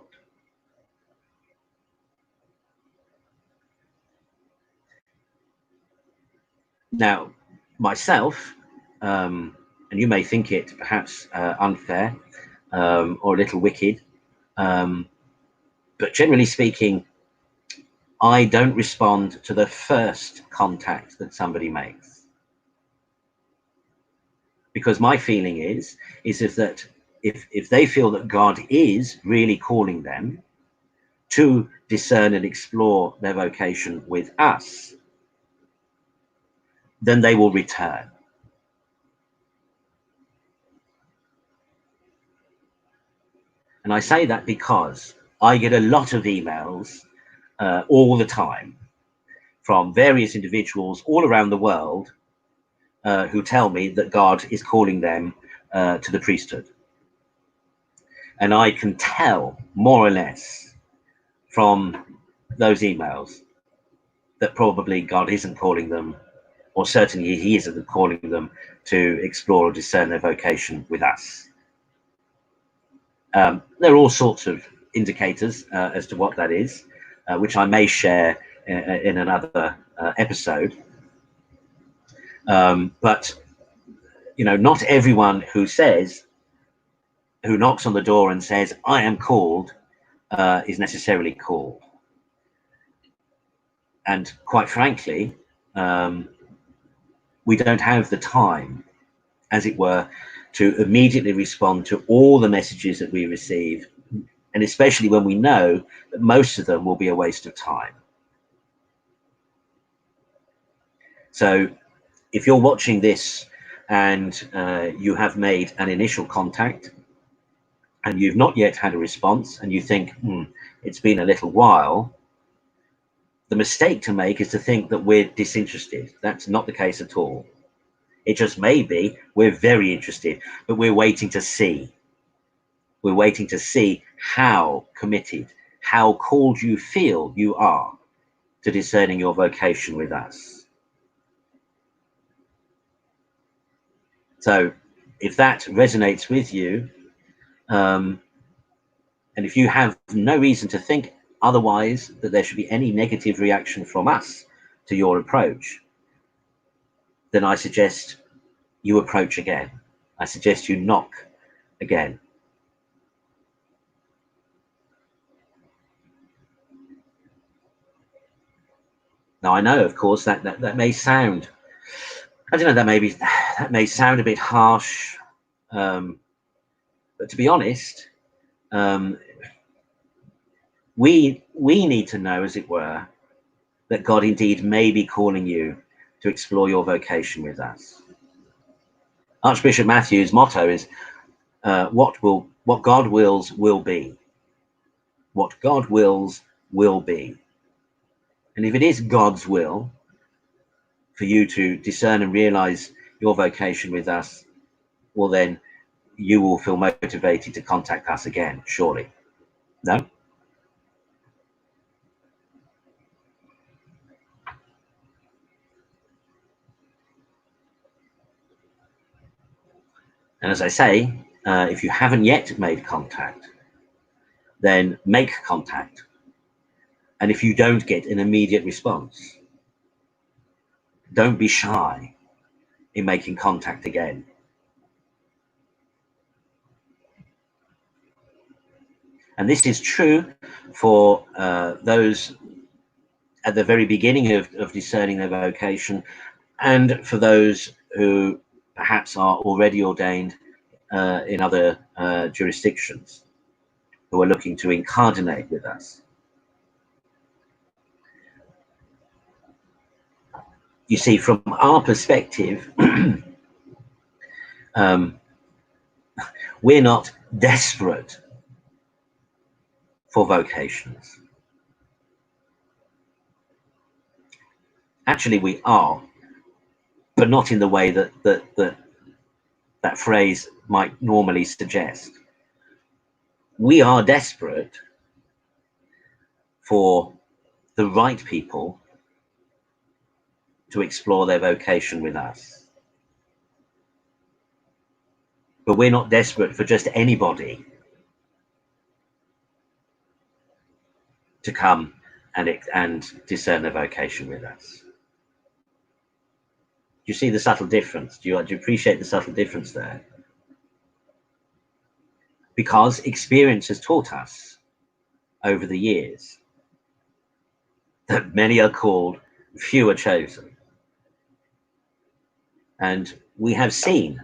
Now, myself, and you may think it perhaps unfair or a little wicked, but generally speaking, I don't respond to the first contact that somebody makes. Because my feeling is that if they feel that God is really calling them to discern and explore their vocation with us, then they will return. And I say that because I get a lot of emails all the time from various individuals all around the world who tell me that God is calling them to the priesthood. And I can tell more or less from those emails that probably God isn't calling them, or certainly he isn't calling them to explore or discern their vocation with us. There are all sorts of indicators as to what that is, which I may share in another episode. But you know, not everyone who knocks on the door and says, I am called, is necessarily called. And quite frankly, we don't have the time, as it were, to immediately respond to all the messages that we receive, and especially when we know that most of them will be a waste of time. So if you're watching this and you have made an initial contact and you've not yet had a response, and you think, it's been a little while, the mistake to make is to think that we're disinterested. That's not the case at all. It just may be we're very interested, but we're waiting to see. We're waiting to see how committed, how called you feel you are to discerning your vocation with us. So if that resonates with you, and if you have no reason to think otherwise, that there should be any negative reaction from us to your approach, then I suggest you approach again. I suggest you knock again. Now I know, of course, that may sound, I don't know, that may sound a bit harsh, but to be honest, we need to know, as it were, that God indeed may be calling you to explore your vocation with us. Archbishop Matthew's motto is, what God wills will be. What God wills will be. And if it is God's will for you to discern and realize your vocation with us, well, then you will feel motivated to contact us again, surely. No? And as I say, if you haven't yet made contact, then make contact. And if you don't get an immediate response, don't be shy in making contact again. And this is true for those at the very beginning of discerning their vocation, and for those who perhaps are already ordained in other jurisdictions, who are looking to incardinate with us. You see, from our perspective, we're not desperate for vocations. Actually, we are, but not in the way that phrase might normally suggest. We are desperate for the right people to explore their vocation with us. But we're not desperate for just anybody to come and discern their vocation with us. Do you see the subtle difference? Do you appreciate the subtle difference there? Because experience has taught us over the years that many are called, few are chosen. And we have seen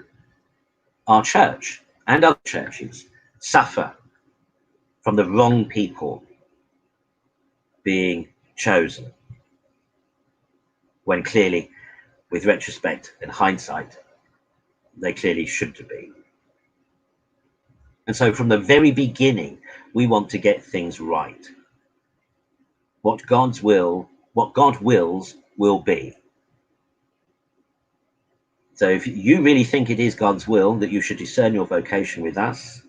our church and other churches suffer from the wrong people being chosen, when clearly, with retrospect and hindsight, they clearly should have been. And so from the very beginning, we want to get things right. What God wills will be. So if you really think it is God's will that you should discern your vocation with us,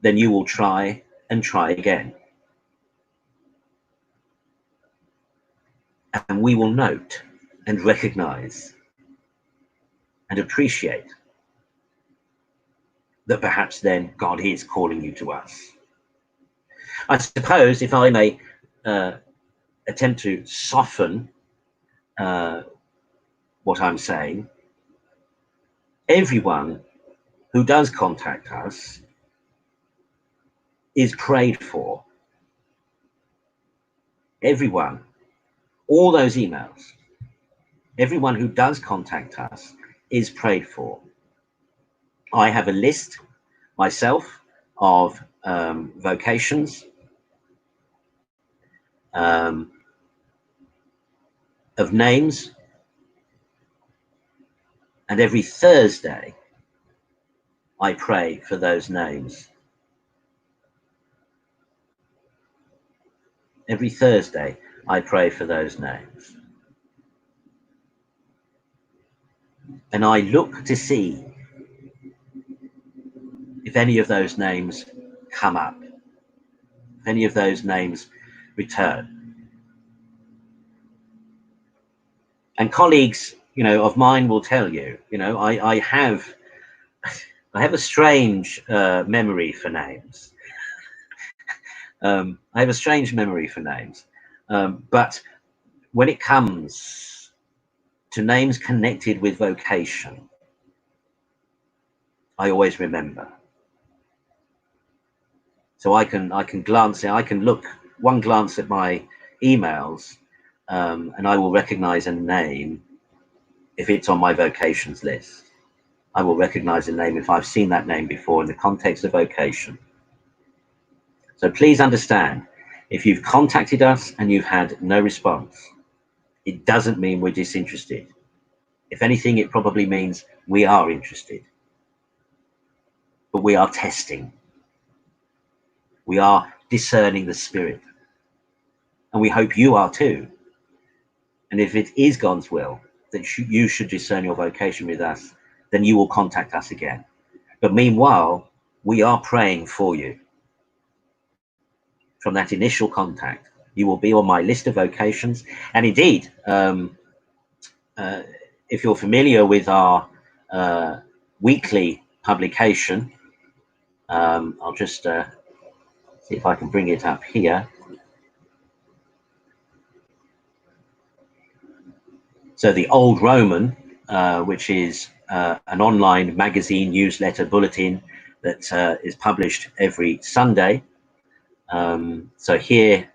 then you will try and try again. And we will note and recognize and appreciate that perhaps then God is calling you to us. I suppose, if I may attempt to soften what I'm saying, everyone who does contact us is prayed for. Everyone, all those emails, everyone who does contact us is prayed for. I have a list myself of vocations, of names, and every Thursday I pray for those names. Every Thursday I pray for those names. And I look to see if any of those names come up, if any of those names return. And colleagues of mine will tell you, I have a strange memory for names. I have a strange memory for names, but when it comes to names connected with vocation, I always remember. So I can look one glance at my emails, and I will recognize a name if it's on my vocations list. I will recognize a name if I've seen that name before in the context of vocation. So please understand, if you've contacted us and you've had no response, it doesn't mean we're disinterested. If anything, it probably means we are interested. But we are testing. We are discerning the spirit. And we hope you are too. And if it is God's will that you should discern your vocation with us, then you will contact us again. But meanwhile, we are praying for you. From that initial contact, you will be on my list of vocations. And indeed, if you're familiar with our weekly publication, I'll just see if I can bring it up here. So the Old Roman, which is an online magazine, newsletter, bulletin that is published every Sunday. So here,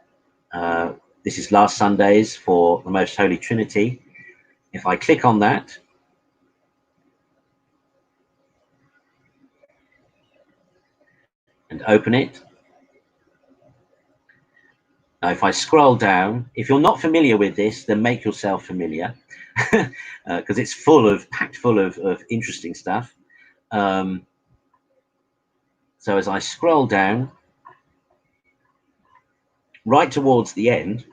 this is last Sundays for the Most Holy Trinity. If I click on that, and open it. Now, if I scroll down, if you're not familiar with this, then make yourself familiar, because it's packed full of interesting stuff. So as I scroll down, right towards the end,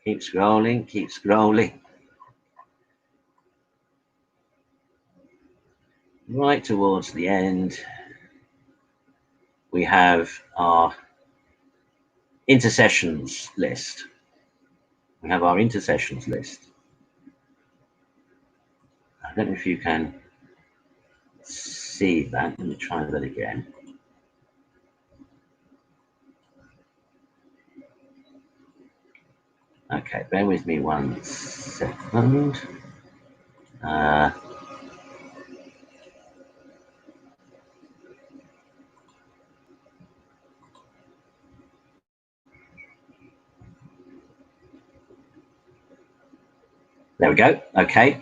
keep scrolling, keep scrolling. Right towards the end, we have our intercessions list. We have our intercessions list. I don't know if you can see that. Let me try that again. Okay, bear with me 1 second. There we go. Okay.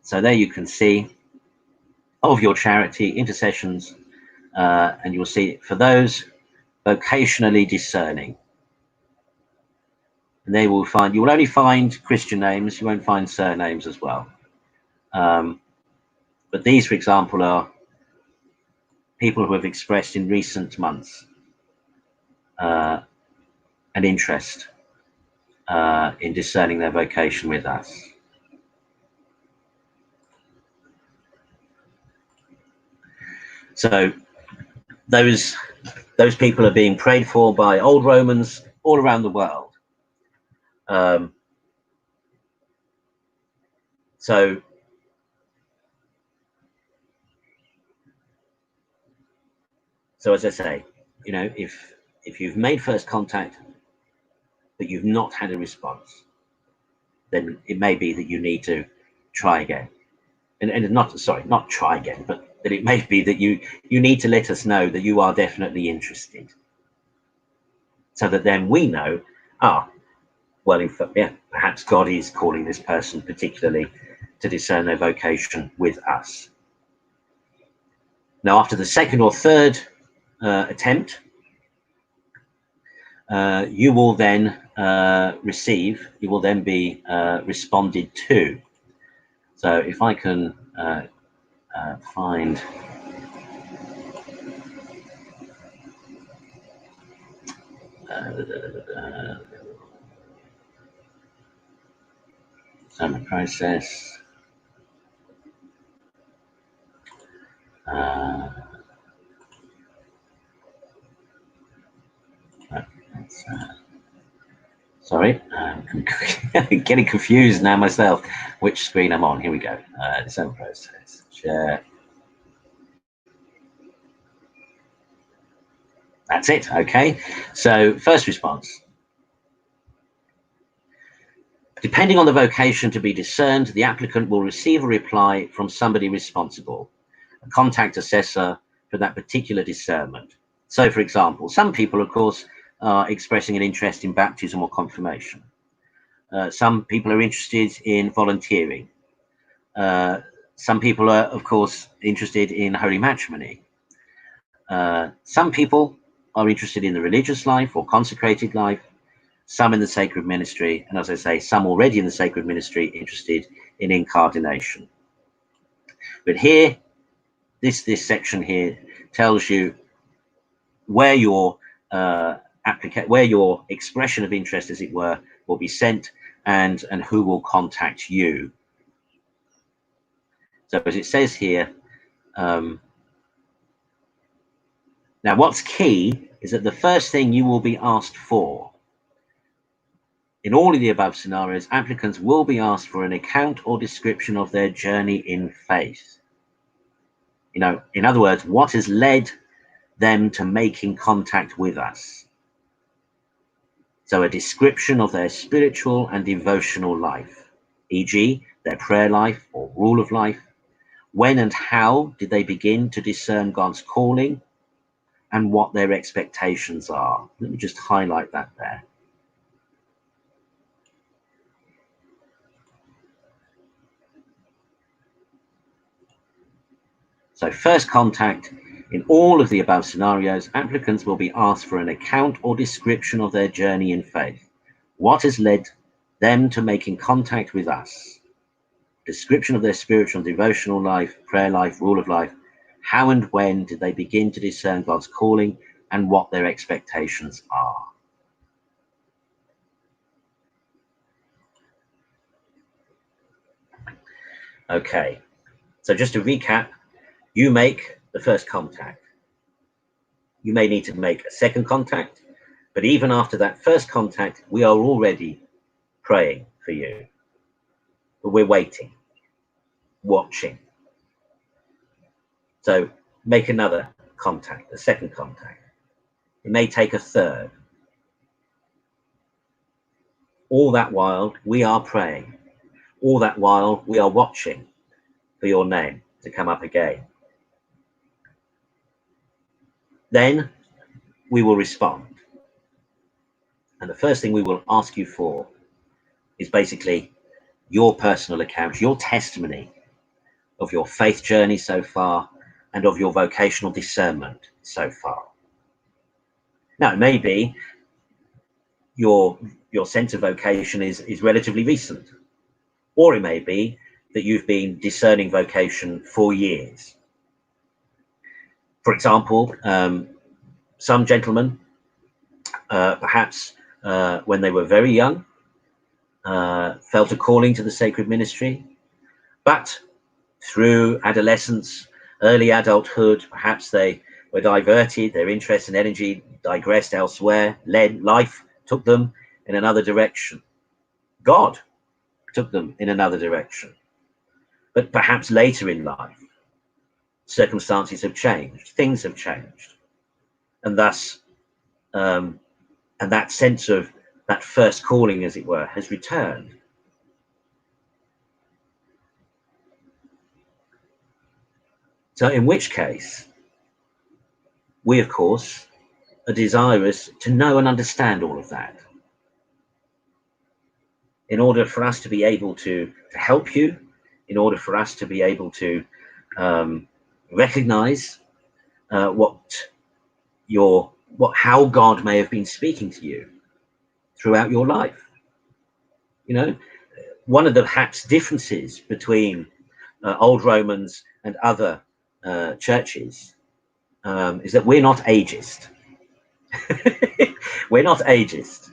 So there you can see of your charity intercessions, and you'll see for those vocationally discerning. And they will find, you will only find Christian names, you won't find surnames as well. But these, for example, are people who have expressed in recent months an interest in discerning their vocation with us. So those people are being prayed for by old Romans all around the world. So as I say, if you've made first contact but you've not had a response, then it may be that you need to try again. And not try again, but that it may be that you need to let us know that you are definitely interested, so that then we know, well, in fact, yeah, perhaps God is calling this person particularly to discern their vocation with us. Now, after the second or third attempt, you will then be responded to. So if I can find discernment process. Sorry, I'm getting confused now myself which screen I'm on. Here we go. Discernment process. Share. That's it. Okay. So first response. Depending on the vocation to be discerned, the applicant will receive a reply from somebody responsible, a contact assessor for that particular discernment. So, for example, some people, of course, are expressing an interest in baptism or confirmation. Some people are interested in volunteering. Some people are, of course, interested in holy matrimony. Some people are interested in the religious life or consecrated life. Some in the sacred ministry, and as I say, some already in the sacred ministry interested in incardination. But here, this section here tells you where your where your expression of interest, as it were, will be sent, and who will contact you. So as it says here, now what's key is that the first thing you will be asked for in all of the above scenarios, applicants will be asked for an account or description of their journey in faith. You know, in other words, what has led them to making contact with us. So a description of their spiritual and devotional life, e.g., their prayer life or rule of life. When and how did they begin to discern God's calling, and what their expectations are? Let me just highlight that there. So first contact, in all of the above scenarios, applicants will be asked for an account or description of their journey in faith. What has led them to making contact with us? Description of their spiritual and devotional life, prayer life, rule of life. How and when did they begin to discern God's calling, and what their expectations are? Okay, so just to recap, you make the first contact. You may need to make a second contact, but even after that first contact, we are already praying for you. But we're waiting, watching. So make another contact, a second contact. It may take a third. All that while, we are praying. All that while, we are watching for your name to come up again. Then we will respond. And the first thing we will ask you for is basically your personal account, your testimony of your faith journey so far and of your vocational discernment so far. Now, it may be your sense of vocation is relatively recent, or it may be that you've been discerning vocation for years. For example, some gentlemen, perhaps when they were very young, felt a calling to the sacred ministry, but through adolescence, early adulthood, perhaps they were diverted, their interest and energy digressed elsewhere, life took them in another direction. God took them in another direction. But perhaps later in life, circumstances have changed, things have changed. And thus, and that sense of that first calling, as it were, has returned. So in which case, we, of course, are desirous to know and understand all of that, in order for us to be able to help you, in order for us to be able to recognize how God may have been speaking to you throughout your life. You know, one of the perhaps differences between Old Romans and other churches is that we're not ageist. We're not ageist.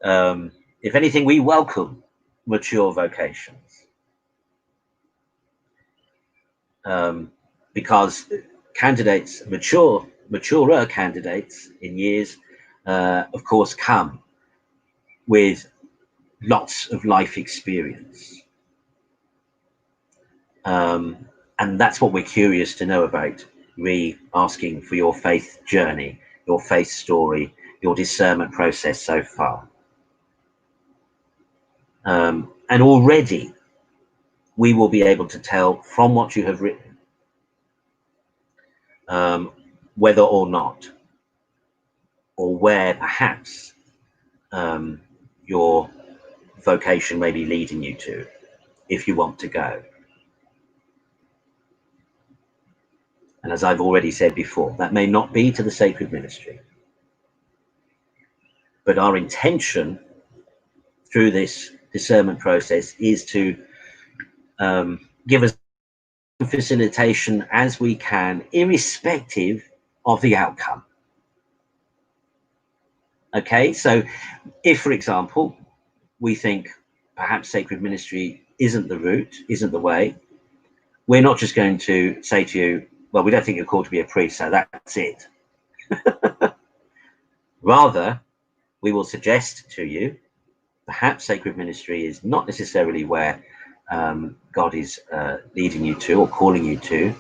If anything, we welcome mature vocations, because candidates, maturer candidates in years, of course, come with lots of life experience. And that's what we're curious to know about, asking for your faith journey, your faith story, your discernment process so far. And already we will be able to tell from what you have written whether or not, or where perhaps your vocation may be leading you to, if you want to go. And as I've already said before, that may not be to the sacred ministry, but our intention through this discernment process is to give us facilitation as we can, irrespective of the outcome. Okay, so if, for example, we think perhaps sacred ministry isn't the route, isn't the way, we're not just going to say to you, well, we don't think you're called to be a priest, so that's it. Rather, we will suggest to you, perhaps sacred ministry is not necessarily where God is leading you to or calling you to,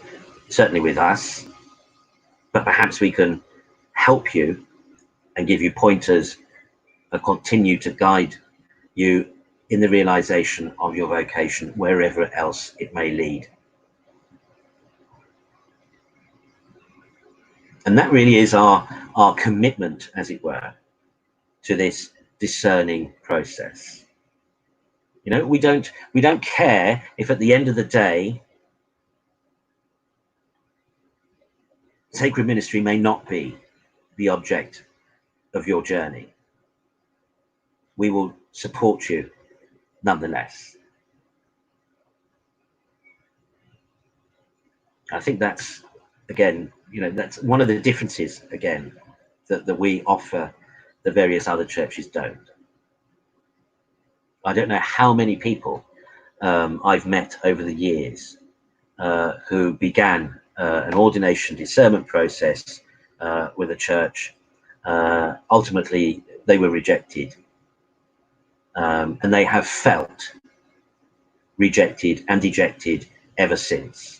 certainly with us, but perhaps we can help you and give you pointers and continue to guide you in the realization of your vocation wherever else it may lead. And that really is our commitment, as it were, to this discerning process. You know, we don't care if at the end of the day sacred ministry may not be the object of your journey. We will support you nonetheless. I think that's, again, you know, that's one of the differences, again, that we offer the various other churches don't. I don't know how many people I've met over the years who began an ordination discernment process with a church. Ultimately, they were rejected, and they have felt rejected and dejected ever since.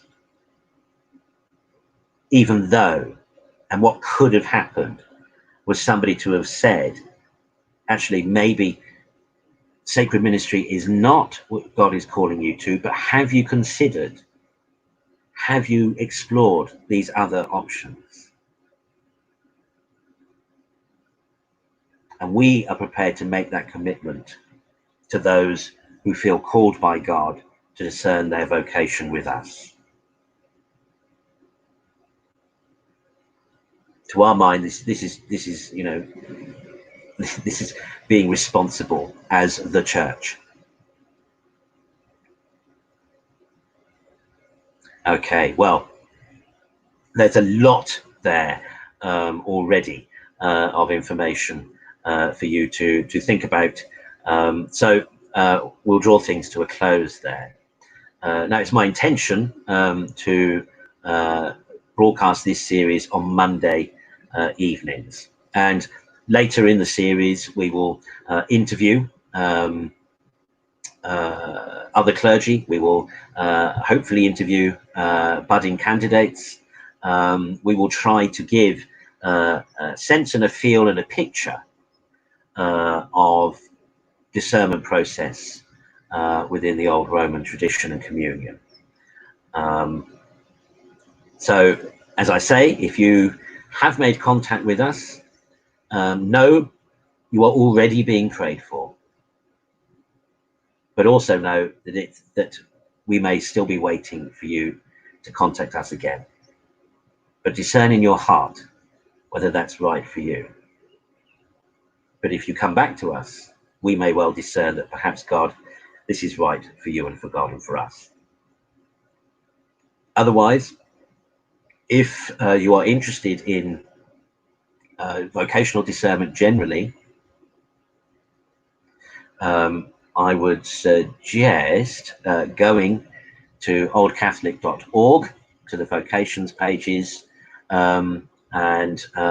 Even though, and what could have happened was somebody to have said, actually, maybe sacred ministry is not what God is calling you to, but have you considered, have you explored these other options? And we are prepared to make that commitment to those who feel called by God to discern their vocation with us. To our mind, this is you know, this is being responsible as the church. Okay, well, there's a lot there already of information for you to think about. So we'll draw things to a close there. Now, it's my intention to broadcast this series on Monday evenings, and later in the series we will interview other clergy. We will hopefully interview budding candidates. We will try to give a sense and a feel and a picture of discernment process within the old Roman tradition and communion. So, as I say, if you have made contact with us, know you are already being prayed for, but also know that we may still be waiting for you to contact us again. But discern in your heart whether that's right for you. But if you come back to us, we may well discern that perhaps God, this is right for you and for God and for us. Otherwise, if you are interested in vocational discernment generally, I would suggest going to oldcatholic.org, to the vocations pages, and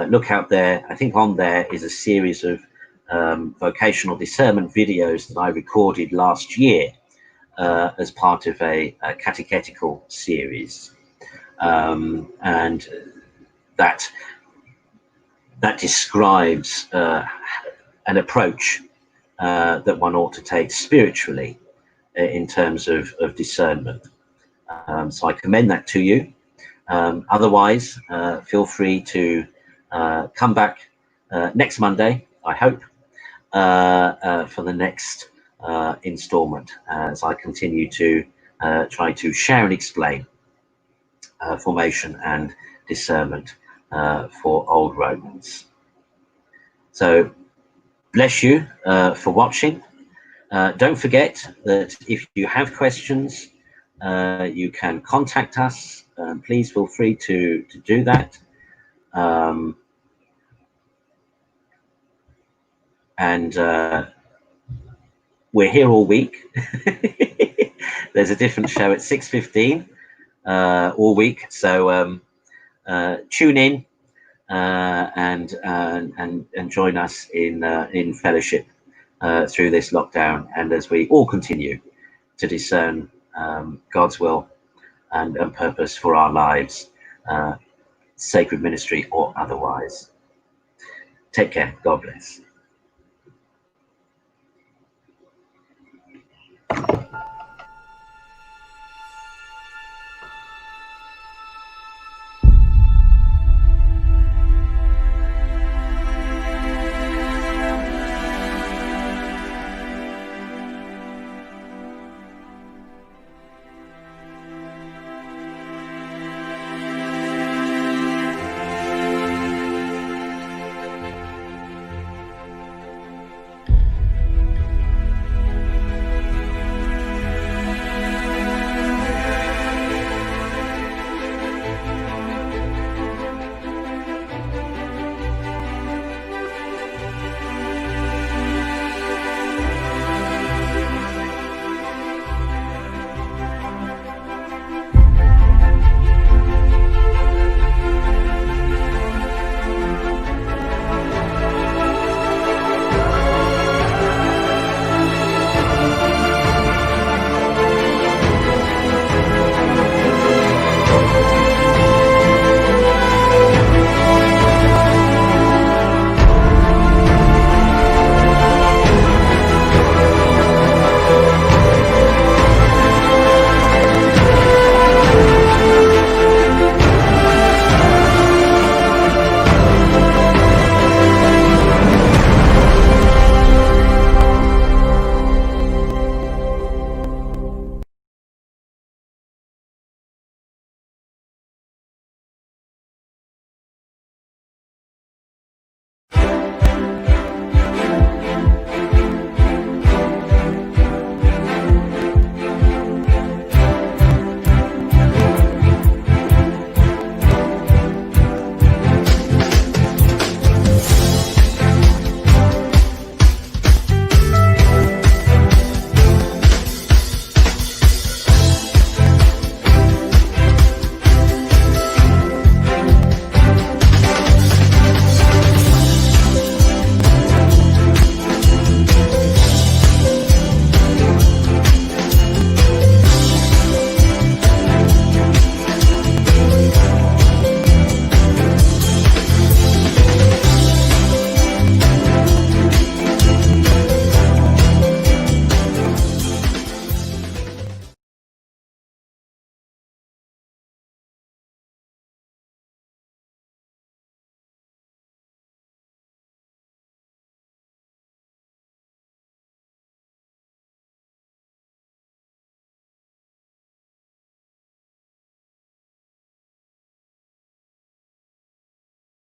look out there. I think on there is a series of vocational discernment videos that I recorded last year as part of a catechetical series, and that describes an approach that one ought to take spiritually in terms of discernment. So I commend that to you. Otherwise, feel free to come back next Monday, I hope, for the next installment, as I continue to try to share and explain formation and discernment for old Romans. So bless you for watching. Don't forget that if you have questions, you can contact us. Please feel free to do that. And we're here all week. There's a different show at 6:15 all week. So tune in and join us in fellowship through this lockdown, and as we all continue to discern God's will and purpose for our lives, sacred ministry or otherwise. Take care. God bless.